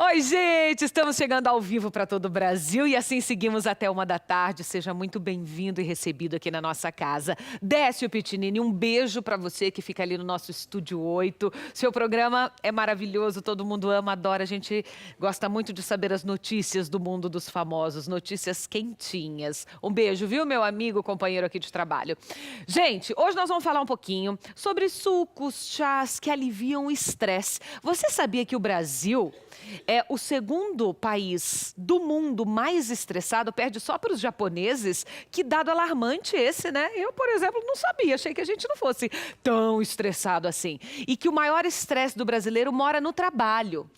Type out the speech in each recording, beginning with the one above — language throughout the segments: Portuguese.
Oi, gente! Estamos chegando ao vivo para todo o Brasil e assim seguimos até 1 da tarde. Seja muito bem-vindo e recebido aqui na nossa casa. Décio Pitinini, um beijo para você que fica ali no nosso Estúdio 8. Seu programa é maravilhoso, todo mundo ama, adora. A gente gosta muito de saber as notícias do mundo dos famosos, notícias quentinhas. Um beijo, viu, meu amigo, companheiro aqui de trabalho. Gente, hoje nós vamos falar um pouquinho sobre sucos, chás que aliviam o estresse. Você sabia que o Brasil é o segundo país do mundo mais estressado, perde só para os japoneses? Que dado alarmante esse, né? Eu, por exemplo, não sabia, achei que a gente não fosse tão estressado assim. E que o maior estresse do brasileiro mora no trabalho.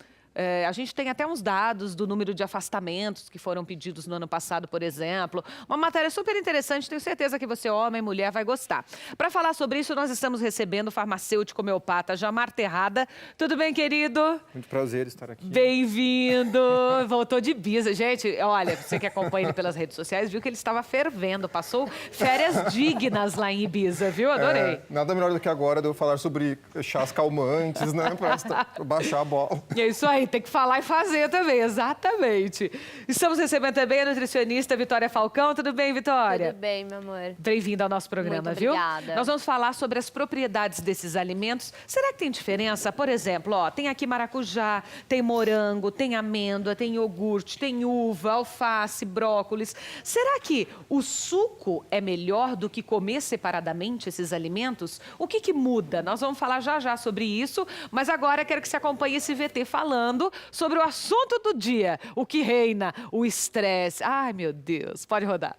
A gente tem até uns dados do número de afastamentos que foram pedidos no ano passado, por exemplo. Uma matéria super interessante, tenho certeza que você, homem, mulher, vai gostar. Para falar sobre isso, nós estamos recebendo o farmacêutico homeopata Jamar Terrada. Tudo bem, querido? Muito prazer estar aqui. Bem-vindo! Voltou de Ibiza. Gente, olha, você que acompanha ele pelas redes sociais, viu que ele estava fervendo, passou férias dignas lá em Ibiza, viu? Adorei. Nada melhor do que agora de eu falar sobre chás calmantes, né? Para baixar a bola. É isso aí, tem que falar e fazer também, exatamente. Estamos recebendo também a nutricionista Vitória Falcão. Tudo bem, Vitória? Tudo bem, meu amor. Bem-vinda ao nosso programa, Muito viu? obrigada. Nós vamos falar sobre as propriedades desses alimentos. Será que tem diferença? Por exemplo, ó, tem aqui maracujá, tem morango, tem amêndoa, tem iogurte, tem uva, alface, brócolis. Será que o suco é melhor do que comer separadamente esses alimentos? O que que muda? Nós vamos falar já já sobre isso, mas agora quero que você acompanhe esse VT falando sobre o assunto do dia, o que reina, o estresse. Ai, meu Deus, pode rodar.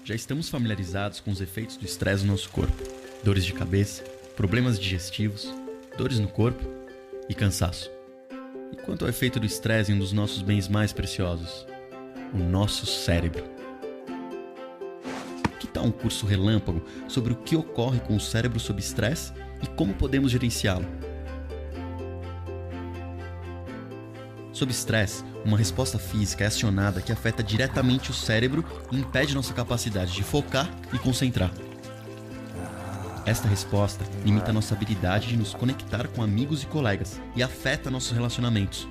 Já estamos familiarizados com os efeitos do estresse no nosso corpo. Dores de cabeça, problemas digestivos, dores no corpo e cansaço. E quanto ao efeito do estresse em um dos nossos bens mais preciosos? O nosso cérebro. Que tal um curso relâmpago sobre o que ocorre com o cérebro sob estresse e como podemos gerenciá-lo? Sob estresse, uma resposta física é acionada que afeta diretamente o cérebro e impede nossa capacidade de focar e concentrar. Esta resposta limita nossa habilidade de nos conectar com amigos e colegas e afeta nossos relacionamentos.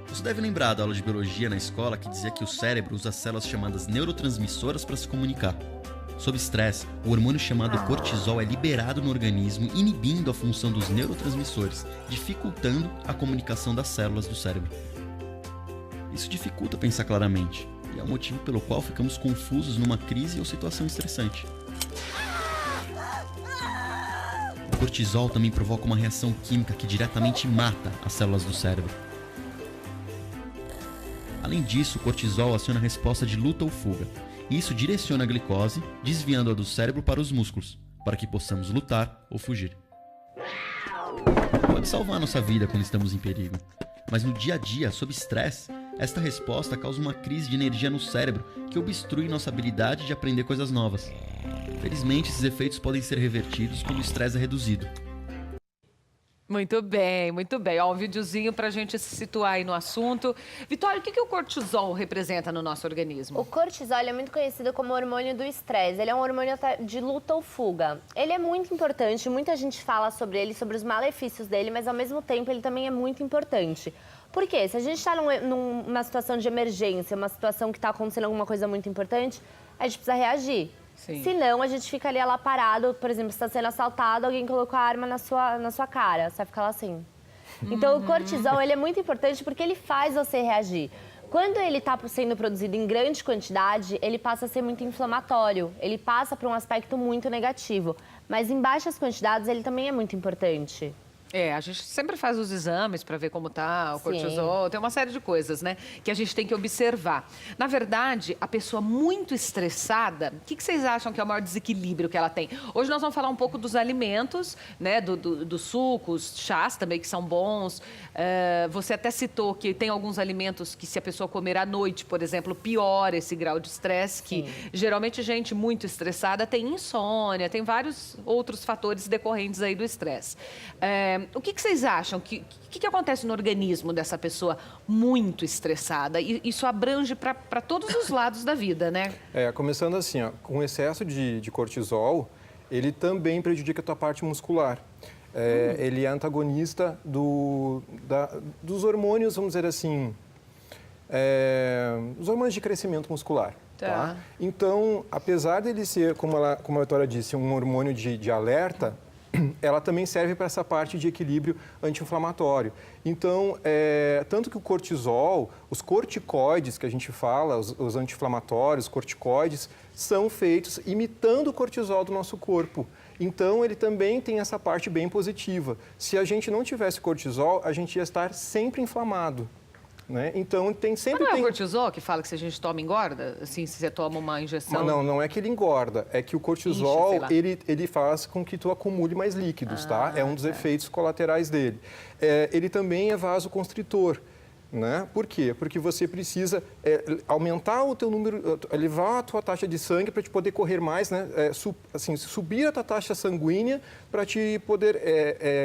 Você deve lembrar da aula de biologia na escola que dizia que o cérebro usa células chamadas neurotransmissoras para se comunicar. Sob estresse, o hormônio chamado cortisol é liberado no organismo, inibindo a função dos neurotransmissores, dificultando a comunicação das células do cérebro. Isso dificulta pensar claramente, e é o motivo pelo qual ficamos confusos numa crise ou situação estressante. O cortisol também provoca uma reação química que diretamente mata as células do cérebro. Além disso, o cortisol aciona a resposta de luta ou fuga. Isso direciona a glicose, desviando-a do cérebro para os músculos, para que possamos lutar ou fugir. Pode salvar nossa vida quando estamos em perigo, mas no dia a dia, sob estresse, esta resposta causa uma crise de energia no cérebro que obstrui nossa habilidade de aprender coisas novas. Felizmente, esses efeitos podem ser revertidos quando o estresse é reduzido. Muito bem, muito bem. Ó, um videozinho pra gente se situar aí no assunto. Vitória, o que que o cortisol representa no nosso organismo? O cortisol é muito conhecido como hormônio do estresse. Ele é um hormônio de luta ou fuga. Ele é muito importante, muita gente fala sobre ele, sobre os malefícios dele, mas ao mesmo tempo ele também é muito importante. Por quê? Se a gente está numa situação de emergência, uma situação que está acontecendo alguma coisa muito importante, a gente precisa reagir. Sim. Senão, a gente fica ali lá parado, por exemplo, você está sendo assaltado, alguém colocou a arma na sua cara, você vai ficar lá assim. Então, o cortisol, ele é muito importante porque ele faz você reagir. Quando ele está sendo produzido em grande quantidade, ele passa a ser muito inflamatório, ele passa para um aspecto muito negativo. Mas em baixas quantidades, ele também é muito importante. A gente sempre faz os exames para ver como tá o Sim. cortisol, tem uma série de coisas, né, que a gente tem que observar. Na verdade, a pessoa muito estressada, o que que vocês acham que é o maior desequilíbrio que ela tem? Hoje nós vamos falar um pouco dos alimentos, né, dos sucos, chás também que são bons. Você até citou que tem alguns alimentos que se a pessoa comer à noite, por exemplo, piora esse grau de estresse, que geralmente gente muito estressada tem insônia, tem vários outros fatores decorrentes aí do estresse. O que que vocês acham? O que acontece no organismo dessa pessoa muito estressada? E isso abrange para todos os lados da vida, né? Começando assim, ó, com excesso de cortisol, ele também prejudica a tua parte muscular. Ele é antagonista dos hormônios, vamos dizer assim, os hormônios de crescimento muscular. Tá? Então, apesar dele ser, como a Vitória disse, um hormônio de alerta, ela também serve para essa parte de equilíbrio anti-inflamatório. Então, tanto que o cortisol, os corticoides que a gente fala, os anti-inflamatórios, os corticoides, são feitos imitando o cortisol do nosso corpo. Então, ele também tem essa parte bem positiva. Se a gente não tivesse cortisol, a gente ia estar sempre inflamado. Né? Então, sempre Mas não é o cortisol que fala que se a gente toma, engorda? Assim, se você toma uma injeção... Mas não é que ele engorda. É que o cortisol, ele faz com que tu acumule mais líquidos, tá? É um dos efeitos colaterais dele. Ele também é vasoconstritor. Né? Por quê? Porque você precisa aumentar o teu número, elevar a tua taxa de sangue para te poder correr mais, né? Subir a tua taxa sanguínea para te poder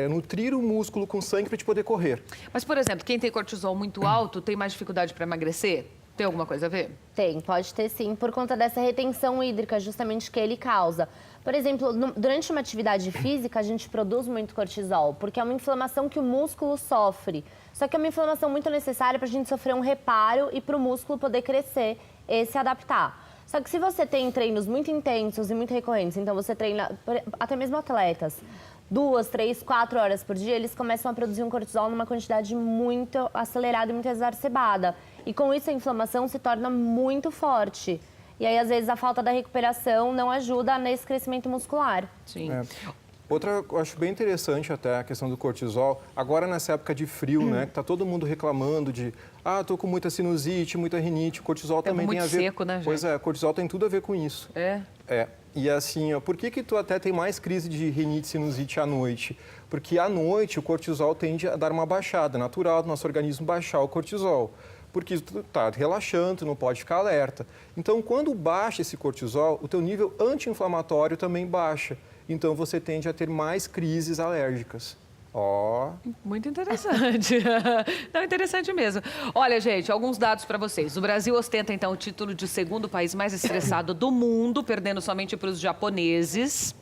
nutrir o músculo com sangue para te poder correr. Mas, por exemplo, quem tem cortisol muito alto tem mais dificuldade para emagrecer? Tem alguma coisa a ver? Tem, pode ter sim, por conta dessa retenção hídrica justamente que ele causa. Por exemplo, durante uma atividade física, a gente produz muito cortisol, porque é uma inflamação que o músculo sofre. Só que é uma inflamação muito necessária para a gente sofrer um reparo e para o músculo poder crescer e se adaptar. Só que se você tem treinos muito intensos e muito recorrentes, então você treina, até mesmo atletas, 2, 3, 4 horas por dia, eles começam a produzir um cortisol numa quantidade muito acelerada e muito exacerbada. E com isso a inflamação se torna muito forte. E aí, às vezes, a falta da recuperação não ajuda nesse crescimento muscular. Sim. Outra, eu acho bem interessante até a questão do cortisol. Agora, nessa época de frio, né, que tá todo mundo reclamando de tô com muita sinusite, muita rinite. O cortisol também tem a ver... muito seco, né, gente? Pois é, o cortisol tem tudo a ver com isso. E assim, por que tu até tem mais crise de rinite e sinusite à noite? Porque à noite o cortisol tende a dar uma baixada, natural do nosso organismo baixar o cortisol. Porque tu tá relaxando, tu não pode ficar alerta. Então, quando baixa esse cortisol, o teu nível anti-inflamatório também baixa. Então, você tende a ter mais crises alérgicas. Muito interessante. Não, interessante mesmo. Olha, gente, alguns dados para vocês. O Brasil ostenta, então, o título de segundo país mais estressado do mundo, perdendo somente para os japoneses.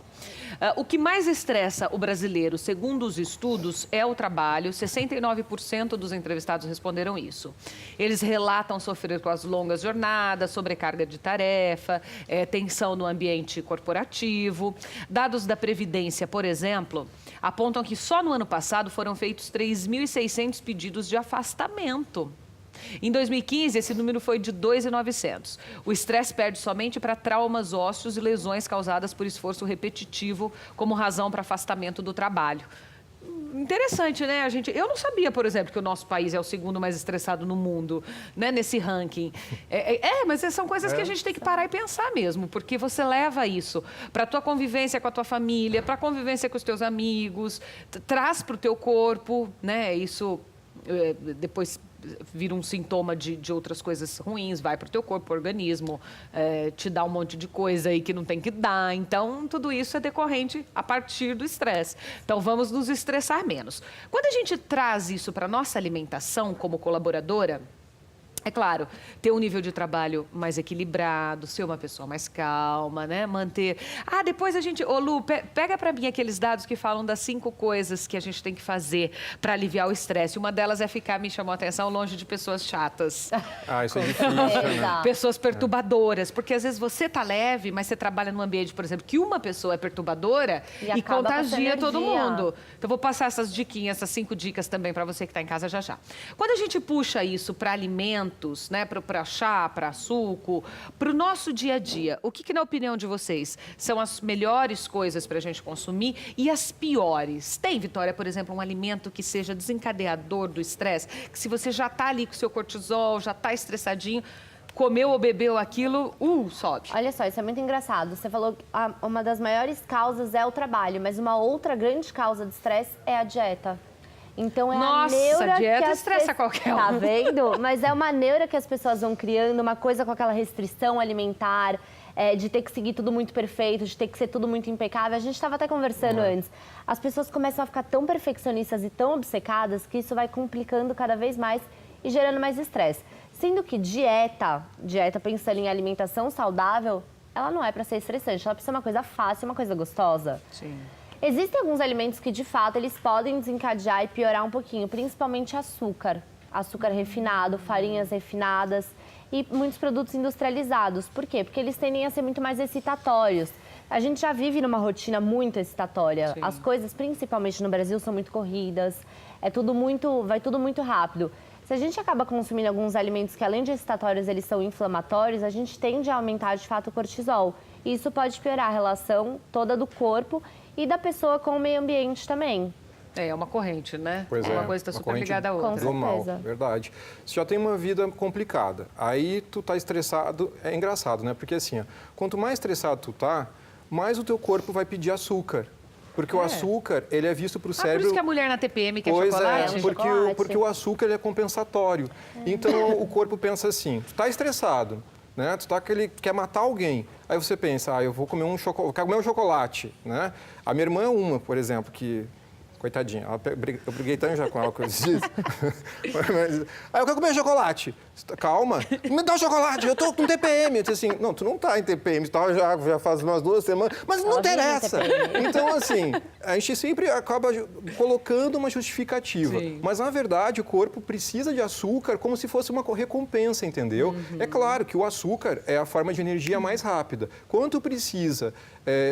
O que mais estressa o brasileiro, segundo os estudos, é o trabalho. 69% dos entrevistados responderam isso. Eles relatam sofrer com as longas jornadas, sobrecarga de tarefa, tensão no ambiente corporativo. Dados da Previdência, por exemplo, apontam que só no ano passado foram feitos 3.600 pedidos de afastamento. Em 2015, esse número foi de 2.900. O estresse perde somente para traumas ósseos e lesões causadas por esforço repetitivo como razão para afastamento do trabalho. Interessante, né? Eu não sabia, por exemplo, que o nosso país é o segundo mais estressado no mundo, né? Nesse ranking. Mas são coisas que a gente tem que parar e pensar mesmo, porque você leva isso para a tua convivência com a tua família, para a convivência com os teus amigos, traz para o teu corpo, né? Isso depois vira um sintoma de outras coisas ruins, vai para o teu corpo, organismo, te dá um monte de coisa aí que não tem que dar. Então, tudo isso é decorrente a partir do estresse. Então, vamos nos estressar menos. Quando a gente traz isso para a nossa alimentação como colaboradora, é claro, ter um nível de trabalho mais equilibrado, ser uma pessoa mais calma, né? Manter... depois a gente... Lu, pega para mim aqueles dados que falam das 5 coisas que a gente tem que fazer para aliviar o estresse. Uma delas é ficar, me chamou a atenção, longe de pessoas chatas. Isso é difícil, né? Pessoas perturbadoras. Porque às vezes você tá leve, mas você trabalha num ambiente, por exemplo, que uma pessoa é perturbadora e contagia todo mundo. Então, vou passar essas diquinhas, essas 5 dicas também para você que está em casa já já. Quando a gente puxa isso para alimentos, né, para chá, para suco, para o nosso dia a dia, o que na opinião de vocês são as melhores coisas para a gente consumir e as piores? Tem, Vitória, por exemplo, um alimento que seja desencadeador do estresse? Que se você já está ali com o seu cortisol, já está estressadinho, comeu ou bebeu aquilo, sobe. Olha só, isso é muito engraçado. Você falou que uma das maiores causas é o trabalho, mas uma outra grande causa de estresse é a dieta. Então é a neura a dieta que estressa qualquer um. Tá vendo? Mas é uma neura que as pessoas vão criando, uma coisa com aquela restrição alimentar, de ter que seguir tudo muito perfeito, de ter que ser tudo muito impecável. A gente estava até conversando antes. As pessoas começam a ficar tão perfeccionistas e tão obcecadas que isso vai complicando cada vez mais e gerando mais estresse. Sendo que dieta pensando em alimentação saudável, ela não é para ser estressante. Ela precisa ser uma coisa fácil, uma coisa gostosa. Sim. Existem alguns alimentos que, de fato, eles podem desencadear e piorar um pouquinho, principalmente açúcar. Açúcar refinado, farinhas refinadas e muitos produtos industrializados. Por quê? Porque eles tendem a ser muito mais excitatórios. A gente já vive numa rotina muito excitatória. Sim. As coisas, principalmente no Brasil, são muito corridas. Vai tudo muito rápido. Se a gente acaba consumindo alguns alimentos que, além de excitatórios, eles são inflamatórios, a gente tende a aumentar, de fato, o cortisol. E isso pode piorar a relação toda do corpo e da pessoa com o meio ambiente também. É uma corrente, né? Pois é, Uma coisa está uma super corrente ligada à outra. Com do mal, certeza. verdade. Você já tem uma vida complicada, aí tu tá estressado, é engraçado, né? Porque assim, ó, quanto mais estressado tu tá, mais o teu corpo vai pedir açúcar. Porque o açúcar, ele é visto pro Por cérebro... isso que a mulher na TPM quer Pois chocolate? é, Chocolate. porque o açúcar ele é compensatório. Então o corpo pensa assim, tu tá estressado, né? Tu tá quer matar alguém. Aí você pensa, eu vou comer eu quero comer um chocolate, né? A minha irmã é uma, por exemplo, que coitadinha, eu briguei tanto já com ela que eu disse. Aí eu quero comer chocolate. Calma, me dá um chocolate, eu tô com TPM. Eu disse assim, não, tu não tá em TPM, tá, já faz umas 2 semanas, mas não interessa. Então, assim, a gente sempre acaba colocando uma justificativa. Sim. Mas, na verdade, o corpo precisa de açúcar como se fosse uma recompensa, entendeu? É claro que o açúcar é a forma de energia mais rápida. Quando tu precisa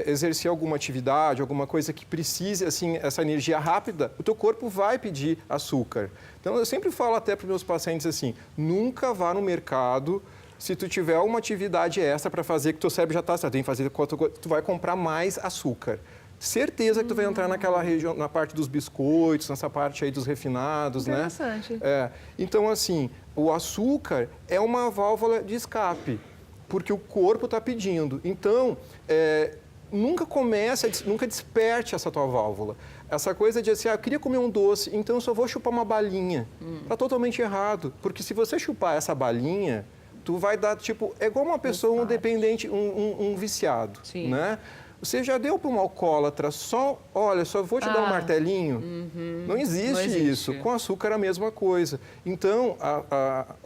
exercer alguma atividade, alguma coisa que precise, assim, essa energia rápida, o teu corpo vai pedir açúcar. Então, eu sempre falo até para os meus pacientes assim, nunca vá no mercado se tu tiver uma atividade extra para fazer que teu cérebro já está, tem que fazer, tu vai comprar mais açúcar. Certeza que tu vai entrar naquela região, na parte dos biscoitos, nessa parte aí dos refinados, né? Interessante. Então, assim, o açúcar é uma válvula de escape, porque o corpo está pedindo. Então, nunca desperte essa tua válvula. Essa coisa de assim, eu queria comer um doce, então eu só vou chupar uma balinha. Está totalmente errado, porque se você chupar essa balinha, tu vai dar, tipo, é igual uma pessoa, um dependente, um viciado, Sim. né? Você já deu para um alcoólatra só vou te dar um martelinho? Não existe isso. Com açúcar é a mesma coisa. Então,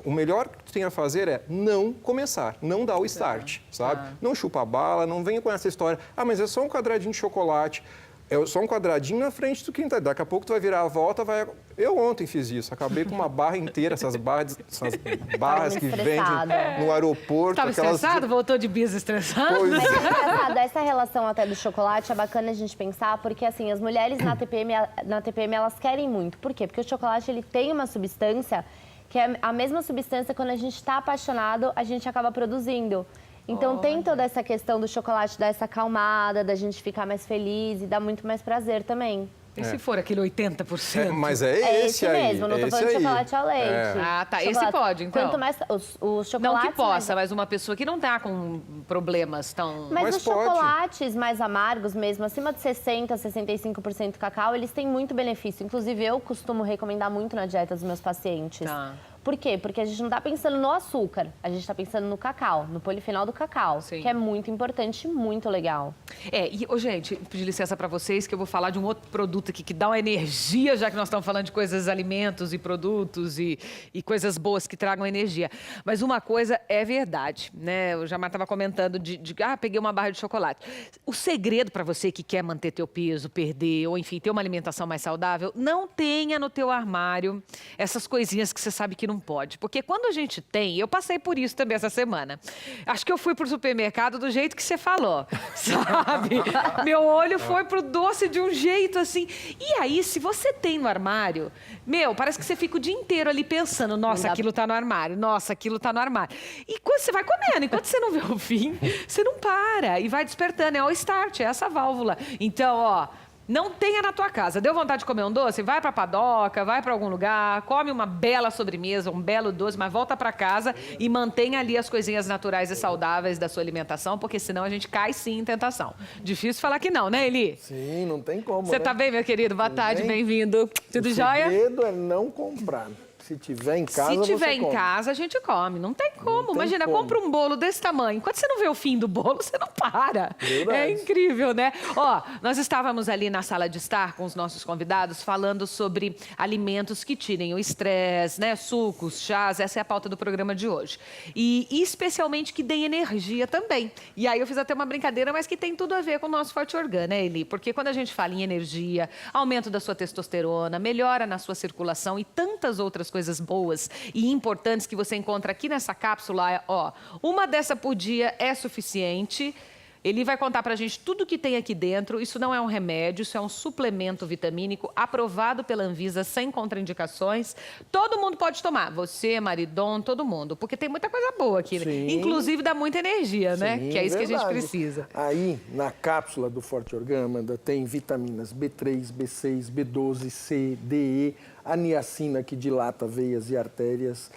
o melhor que tu tem a fazer é não começar, não dar o start, sabe? Não chupa a bala, não venha com essa história, mas é só um quadradinho de chocolate. É só um quadradinho na frente do quintal. Daqui a pouco tu vai virar a volta, Eu ontem fiz isso, acabei com uma barra inteira, essas barras que vendem no aeroporto. Estava estressado? Voltou de bis estressado? Pois Mas é engraçado, essa relação até do chocolate é bacana a gente pensar, porque assim, as mulheres na TPM elas querem muito. Por quê? Porque o chocolate ele tem uma substância que é a mesma substância quando a gente está apaixonado, a gente acaba produzindo. Então tem toda essa questão do chocolate dar essa acalmada, da gente ficar mais feliz e dar muito mais prazer também. E se for aquele 80%? Mas É esse esse aí. mesmo, não tô falando de chocolate ao leite. Ah, tá. Esse Chocolate. pode, então. Quanto mais os chocolates... Não que possa, mas uma pessoa que não tá com problemas tão... Mas Mas os pode. chocolates mais amargos mesmo, acima de 60%, 65% cacau, eles têm muito benefício. Inclusive, eu costumo recomendar muito na dieta dos meus pacientes. Tá. Por quê? Porque a gente não está pensando no açúcar, a gente está pensando no cacau, no polifenol do cacau, Sim. que é muito importante e muito legal. Gente, pedir licença para vocês que eu vou falar de um outro produto aqui que dá uma energia, já que nós estamos falando de coisas, alimentos e produtos e coisas boas que tragam energia. Mas uma coisa é verdade, né? O Jamar estava comentando peguei uma barra de chocolate. O segredo para você que quer manter teu peso, perder, ou enfim, ter uma alimentação mais saudável, não tenha no teu armário essas coisinhas que você sabe que não pode. Porque quando a gente tem, eu passei por isso também essa semana. Acho que eu fui pro supermercado do jeito que você falou, sabe? Meu olho foi pro doce de um jeito assim. E aí, se você tem no armário, parece que você fica o dia inteiro ali pensando, nossa, aquilo tá no armário, nossa, aquilo tá no armário. E quando você vai comendo, enquanto você não vê o fim, você não para e vai despertando. É o start, é essa válvula. Então, não tenha na tua casa. Deu vontade de comer um doce? Vai pra padoca, vai pra algum lugar, come uma bela sobremesa, um belo doce, mas volta pra casa e mantenha ali as coisinhas naturais e saudáveis da sua alimentação, porque senão a gente cai sim em tentação. Difícil falar que não, né, Eli? Sim, não tem como, Você né? tá bem, meu querido? Boa tarde, bem-vindo. Tudo jóia? O segredo é não comprar. Se tiver em casa, Se tiver você em come. casa, a gente come. Não tem como. tem Imagina, como. compra um bolo desse tamanho. Enquanto você não vê o fim do bolo, você não para. Verdade. É incrível, né? Ó, nós estávamos ali na sala de estar com os nossos convidados falando sobre alimentos que tirem o estresse, né? Sucos, chás, essa é a pauta do programa de hoje. E especialmente que deem energia também. E aí eu fiz até uma brincadeira, mas que tem tudo a ver com o nosso Forte Organ, né, Eli? Porque quando a gente fala em energia, aumento da sua testosterona, melhora na sua circulação e tantas outras coisas boas e importantes que você encontra aqui nessa cápsula, ó, uma dessa por dia é suficiente. Ele vai contar pra gente tudo que tem aqui dentro. Isso não é um remédio, isso é um suplemento vitamínico aprovado pela Anvisa sem contraindicações. Todo mundo pode tomar, você, maridom, todo mundo, porque tem muita coisa boa aqui, né? Sim. Inclusive dá muita energia, né? Sim, Que é isso que a gente verdade. precisa. Aí, na cápsula do Forte Organ, Amanda, tem vitaminas B3, B6, B12, C, D, E, a niacina que dilata veias e artérias.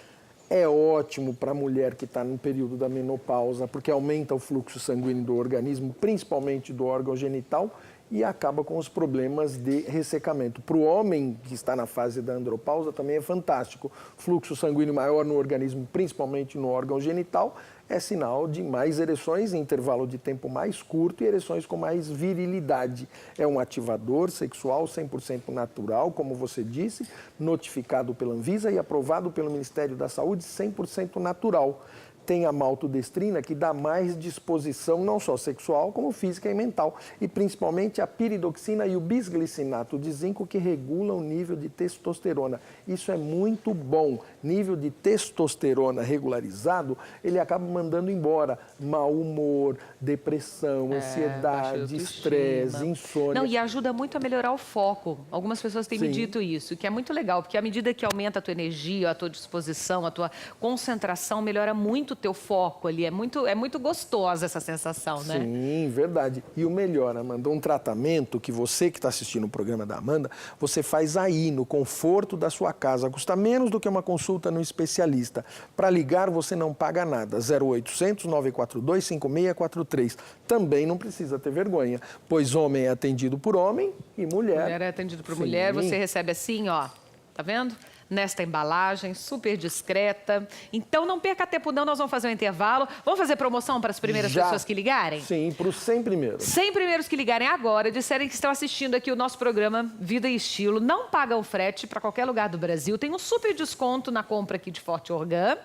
É ótimo para a mulher que está no período da menopausa, porque aumenta o fluxo sanguíneo do organismo, principalmente do órgão genital, e acaba com os problemas de ressecamento. Para o homem que está na fase da andropausa também é fantástico. Fluxo sanguíneo maior no organismo, principalmente no órgão genital, é sinal de mais ereções em intervalo de tempo mais curto e ereções com mais virilidade. É um ativador sexual 100% natural, como você disse, notificado pela Anvisa e aprovado pelo Ministério da Saúde, 100% natural. Tem a maltodestrina, que dá mais disposição, não só sexual, como física e mental. E principalmente a piridoxina e o bisglicinato de zinco, que regulam o nível de testosterona. Isso é muito bom. Nível de testosterona regularizado, ele acaba mandando embora mau humor, depressão, baixa ansiedade, autoestima. estresse, insônia. Não, e ajuda muito a melhorar o foco. Algumas pessoas têm me Sim. dito isso, que é muito legal, porque à medida que aumenta a tua energia, a tua disposição, a tua concentração, melhora muito o teu foco ali. É muito gostosa essa sensação, né? Sim, verdade. E o melhor, Amanda, um tratamento que você que está assistindo o programa da Amanda, você faz aí, no conforto da sua casa. Custa menos do que uma consulta no especialista. Para ligar, você não paga nada. 0800 942 5643. Também não precisa ter vergonha, pois homem é atendido por homem e mulher. Mulher é atendido por Sim. mulher, você recebe assim, ó, tá vendo? Nesta embalagem, super discreta. Então não perca tempo não, nós vamos fazer um intervalo. Vamos fazer promoção para as primeiras Já. pessoas que ligarem? Sim, para os 100 primeiros. 100 primeiros que ligarem agora, disserem que estão assistindo aqui o nosso programa Vida e Estilo, não pagam frete para qualquer lugar do Brasil, tem um super desconto na compra aqui de Forte Organ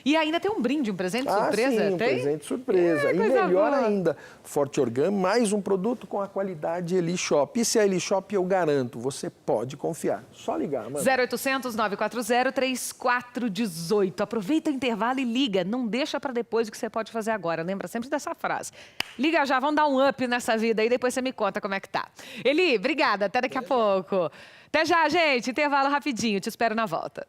e ainda tem um brinde, um presente surpresa. Sim, um tem? presente surpresa. E coisa melhor boa. ainda, Forte Organ, mais um produto com a qualidade Eli Shop. E se a Eli Shop, eu garanto, você pode confiar. Só ligar, mano. 0800 940 3418. Aproveita o intervalo e liga. Não deixa para depois o que você pode fazer agora. Lembra sempre dessa frase. Liga já, vamos dar um up nessa vida aí, depois você me conta como é que tá. Eli, obrigada. Até daqui a pouco. Até já, gente. Intervalo rapidinho. Te espero na volta.